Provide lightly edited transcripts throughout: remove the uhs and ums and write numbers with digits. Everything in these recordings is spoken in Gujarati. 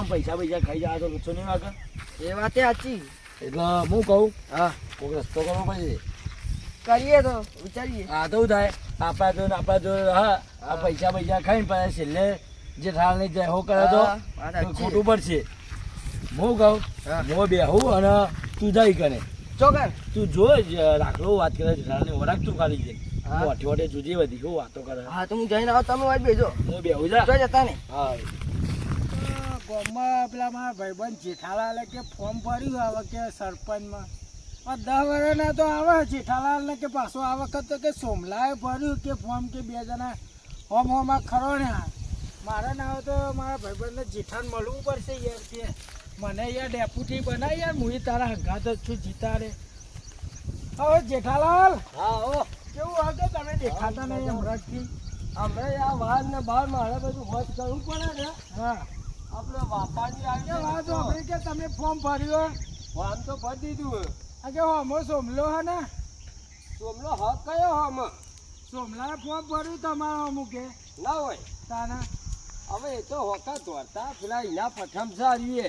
પૈસા ખાઈ જાય તો લુચ્છો નહીં વાગે એ વાત સાચી. એટલે હું કહું હા કોઈક રસ્તો કરવો પડશે. કરીએ તો વિચારીએ. હા તો થાય આપણા જો હા આ પૈસા ખાઈને પછી છેલ્લે જે ઠાલ નહીં જાય હો કરે તો ખોટું પડશે. હું કહું હું બેહું અને તું જાય કરે ચોકર તું જો રાખલો વાત કરે ઠાલને ઓરાક તું ખાલી છે મોટી જોજે બધી હું વાતો કરે. હા તો હું જઈને આવો તમે વાત બેજો. હું બેહું જા જતા ને. હા ગામમાં પેલા મારા ભાઈબંધ જેઠાલાલે કે ફોર્મ ભર્યું આવે કે સરપંચમાં 10 વર્ષના તો આવે જેઠાલાલને કે પાછો આ વખત તો કે સોમલાએ ભર્યું કે ફોર્મ કે 2 જણા હોમમાં ખરો ને મારે ના આવે તો મારા ભાઈબંધને જેઠાને મળવું પડશે યાર કે મને યાર ડેપ્યુટી બનાવી યાર હું તારા હંગાત જ છું જીતા રે. હવે જેઠાલાલ હા ઓ કેવું આવે તમે દેખાતા નહીં હમણાંથી. અમે આ વાર ને બાર મારે બધું હોશ કરવું પડે ને. હા આપણે વાપાની આવી વાત આપણે કે તમે ફોર્મ ભર્યું ફોર્મ તો ભરી દીધું. આ કે હોમો સોમલો હે ને સોમલો હક કયો હમ સોમલાએ ફોર્મ ભર્યું તમારો અમુક કે ના હોય તાના હવે એ તો હોકા તોડતા પેલા એના પઠમ સારીએ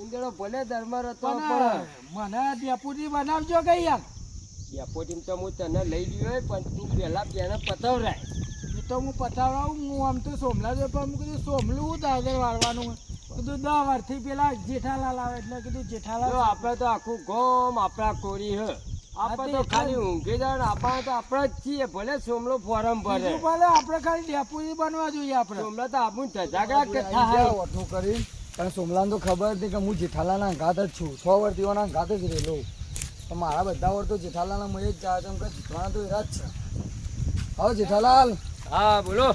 ઇન્દડો ભલે ધર્મ રતો પણ મને ડેપ્યુટી બનાવજો કે યાર. ડેપોટીમ તો હું તને લઈ ગયો પણ તું પેલા તેને પતાવરાય. એ તો હું પતાવડાવું હું આમ તો સોમલા જો પણ કીધું સોમલું દાદર વાળવાનું કીધું 10 વર્ષથી પેલા જેઠાલાલ આવે એટલે કીધું જેઠાલાલ આપણે તો આખું ગોમ આપણા કોરી હ આપણે તો ખાલી ઊંઘી જાણ આપણે તો આપણે જ છીએ ભલે સોમલો ફોરમ ભરે ભલે આપણે ખાલી ડેપ્યુટી બનવા જોઈએ આપણે સોમલા તો આપણું ધજાગરા કથા ઓઠું કરી કારણ સોમલાને તો ખબર હતી કે હું જેઠાલાલના ઘાત જ છું 6 વર્ષ તેઓના ઘાત જ રહેલો તો મારા બધા વર્ષ તો જેઠાલાલના મળે જ જાય તો જીતવાના તો એરા જ છે. આવો જેઠાલાલ. હા બોલો.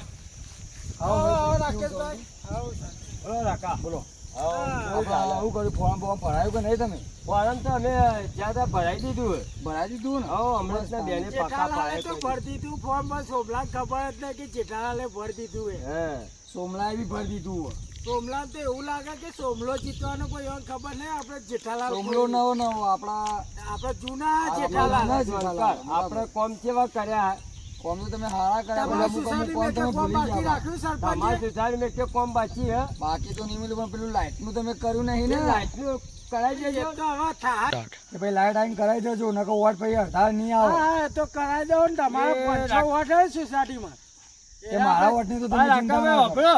આવો રાકેશભાઈ આવો બોલો રાકા બોલો. આવું કર્યું ફોર્મ ભરાયું કે નહીં તમે? ફોરમ તો અમે જ્યાં ભરાઈ દીધું ને હમણાં બેને પાકા જેઠાલાલે તો ભરી દીધું ફોર્મ માં સોમલા ખબર જ નહીં કે જેઠાલાલે ભરી દીધું હે સોમલાએ બી ભરી દીધું. સોમલા તો એવું લાગે કે સોમલો જીતવાનો કોઈ એવો ખબર નહીં આપણે જેઠાલાલ સોમલો નવો આપણા આપણે જૂના જેઠાલાલ આપણે કોમ કેવા કર્યા કોમ તો તમે હારા કર્યા તમારી સુસારી મેં કે કોમ બાકી હે બાકી તો નહીં મળ્યું પણ પેલું લાઈટ નું તમે કર્યું નહીં ને લાઈટ નું કરાઈ દેજો તો હવે થાય કે ભાઈ લાઈટ આવીને કરાવી દેજો નકો વોટ પછી અઢાર નહીં આવે. હા તો કરાવી દો ને તમારે 500 વોટ હે સોસાયટીમાં કે મારા વોટ ની તો તમે ચિંતા ના કરો.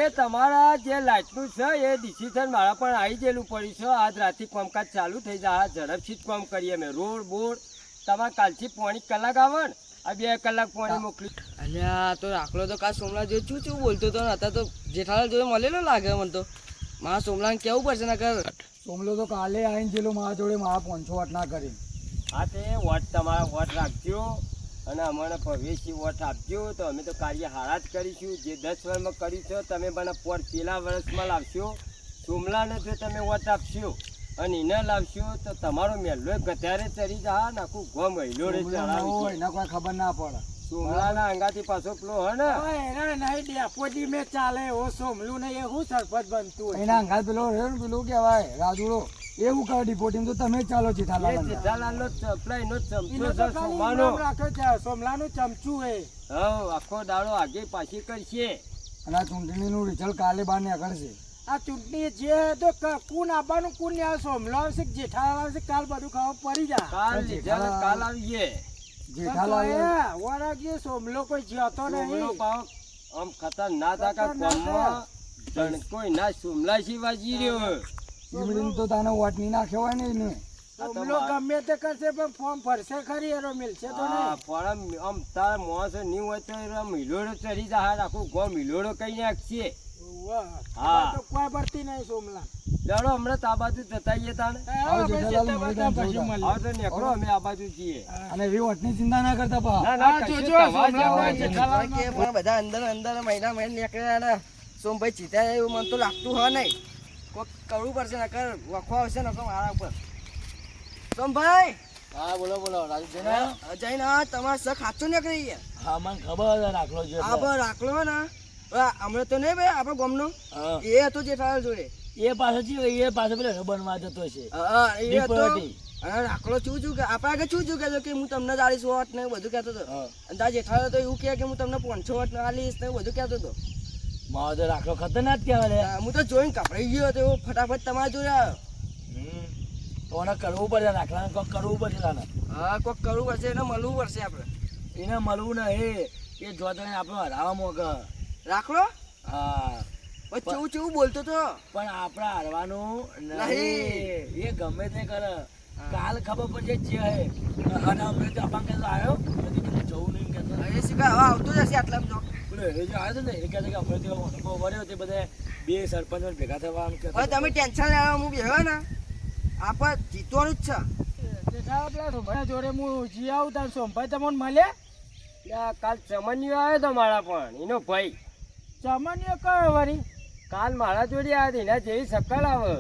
એ તમારા જે લાઈટ નું છે એ ડિસિઝન મારા પણ આવી ગયેલું પડ્યું છે. આજ રાતથી કામકાજ ચાલુ થઈ જાય ઝડપથી જ કામ કરીએ અમે રોડ બોર્ડ તમારે કાલથી 5 કલાક આવે ને આ 2 કલાક પાણી મોકલી. અલ્યા તો રાખલો તો કાલ સોમલા જોઈ શું બોલતો હતો હતા તો જેઠાલાલ જોડે મળેલો લાગે મને તો. મારા સોમલાને કેવું પડશે ને કર સોમલો તો કાલે આવીને જેલો મારા જોડે મારા 500 વોટ ના કરી. હા તે વોટ તમારા વોટ રાખજો અને અમને ભવિષ્ય વોટ આપજો તો અમે તો કાર્ય હારા જ કરીશું. જે 10 વર્ષમાં કર્યું છે તમે મને પેલા વર્ષમાં લાવશો. સોમલાને જો તમે વોટ આપશો અને એને લાવશો તો તમારો મેલ્લો ગધારે ચડી જા નાખું ગમ હિલો રે ચડાવીશું. એના કોઈ ખબર ના પડે. સોમલાના અંગાથી પાછો પેલો હે ને એને નહીં ડેપોજી મેં ચાલે ઓ સોમલું નહીં એ હું સરપંચ બનતું હોય એના અંગાત પેલો પેલું કહેવાય રાજુડો એવું કરે ડિપોટિંગ તો તમે ચાલો જેઠાલાલ. જેઠાલાલનો ચપલાઈનો ચમચો છે સોમલાનું ચમચું હે આખો દાડો આગે પાછી કરશે. અને આ ચૂંટણીનું રિઝલ્ટ કાલે બહાર નીકળશે. આ ચૂંટણી જે તો કોણ આવવાનું કોણ નહીં આવે સોમલો આવશે જેઠાલાલ આવશે કાલ બધું ખબર પડી જાય. કાલ આવીએ જેઠાલાલ વરાગ્યો સોમલો કોઈ જતો નહીં. આમ ખતરનાક ગામમાં કોઈ ના સોમલા શિવાજી રહ્યો તો તાનો વોટ નહીં નાખ્યો હોય ને એને સોમલો ગમે તે કરશે પણ ફોર્મ ભરશે ખરી એનો મિલશે તો નહીં. ફોર્મ આમ તાર મોસ નહીં હોય તો મિલોડો ચડી જાય આખું ગો મિલોડો કઈ નાખશે. હા તો કોઈ ભરતી નહીં સોમલા. ચાલો હમણાં તો આ બાજુ જતાઈએ તાને નીકળો અમે આ બાજુ જઈએ અને એવી વોટની ચિંતા ના કરતા પા. બધા અંદર અંદર મહિના નીકળ્યા ને સોમભાઈ જીત્યા એવું મને તો લાગતું હોય નહીં. કોઈક કરવું પડશે નકર વખો આવશે નકર મારા ઉપર. સોમભાઈ હા બોલો બોલો રાજુભાઈ જઈને તમારા સખ સાચું નીકળી ગયા. હા મને ખબર છે રાખલો છે એટલે. આપણે રાખલો હે ને હમણાં તો નહીં ભાઈ આપણો ગામનો હા. એ હતો જેઠાલાલ જોડે. એ પાસે એ પાસે પેલા રબરમાં જતો છે હા, એ હતો. દીપવટી. અને રાખલો શું કે આપણે આગળ શું કહેતો કે હું તમને 40 વોટ ને એવું બધું કહેતો હતો. હા. અને તારા જેઠાલાલ તો એવું કહે કે હું તમને 500 વોટ આલીશ ને એવું બધું કહેતો હતો. મારો તો રાખલો ખતરનાક કહેવાય લે. હું તો જોઈને કપડાઈ ગયો હતો એવો ફટાફટ તમારા જોડે આવ્યો. તો એને કરવું પડશે રાખલાને કોક કરવું પડશે તાને. હા, કોક કરવું પડશે એને મળવું પડશે આપણે. એને મળવું ને એ જોતા આપણે હરાવા મોકે. રાખલો હા પછી ચેવું બોલતો તો. પણ આપણે હારવાનું નહીં. નહીં. એ ગમે તે કરે કાલ ખબર પડશે જે હે. અને અમે તો અપાંગ કહેતો આવ્યો નથી જવું નહીં કહેતો. એ શીખા હવે આવતો જ હશે આટલામાં જો. પેલો એ જે આવ્યો હતો ને એ કહેતો કે આપણે તો અનુભવ વર્યો તે બધા બે સરપંચો ભેગા થવા આમ કહેતો હવે તમે ટેન્શન લેવા હું બેહ્યો ને આપણે જીતવાનું જ છે. જેઠાલાલ પેલા સોમભાઈ જોડે હું જી આવું તાર સોમભાઈ તમને મળે એટલે કાલ ચમનિયો આવ્યો તો મારા પણ એનો ભાઈ ચમનીઓ કયો વળી કાલ મારા જોડે આવ્યા હતા એના જેવી શકલ આવે.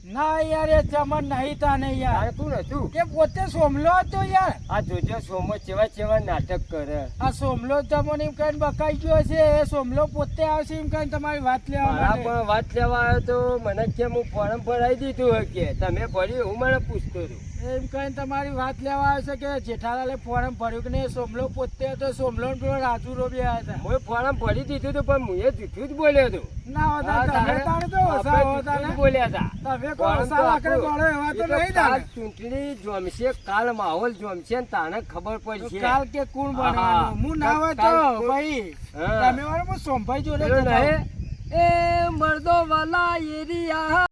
ના યાર એ ચમન નહીં તાને યાર તારે કોણ હતું? એ પોતે સોમલો હતો યાર. આ જોજો સોમો ચેવા નાટક કરે. આ સોમલો તમને એમ કહીને બકાઈ ગયો છે એ સોમલો પોતે આવશે એમ કહીને તમારી વાત લેવા મારા માટે. પણ વાત લેવા આવ્યો તો મને કે હું ફોર્મ ભરાઈ દીધું હોય કે તમે ભર્યું હું મને પૂછતો હતો. એમ કહીને તમારી વાત લેવા આવે છે કે જેઠાલાલે ફોર્મ ભર્યું કે નહીં સોમલો પોતે હતો સોમલો ને પેલો રાજુ રોબી આવ્યા હતા. હું ફોર્મ ભરી દીધું હતું પણ હું એ જૂઠું જ બોલ્યો હતો. ના હોતા હા, તમે તારે- તારે તો ઓછા આપણે હોતા જૂઠું જ ને. બોલ્યા હતા. તમે ફોર્મ કોણ તો સાલા આખરે આપણું. દોડો એવા તો એ તો નહીં કાલ તાને. ચૂંટણી જમશે કાલ માહોલ જમશે ને તાને ખબર તો પડશે. કાલ કે કોણ હા, બનવાનું હું ના હોય કાલ તો કોણ- ભાઈ હા. તમે વાળો હું સોમભાઈ જોડે પેલો જતા નહીં? એ મર્દો વાલા એરિયા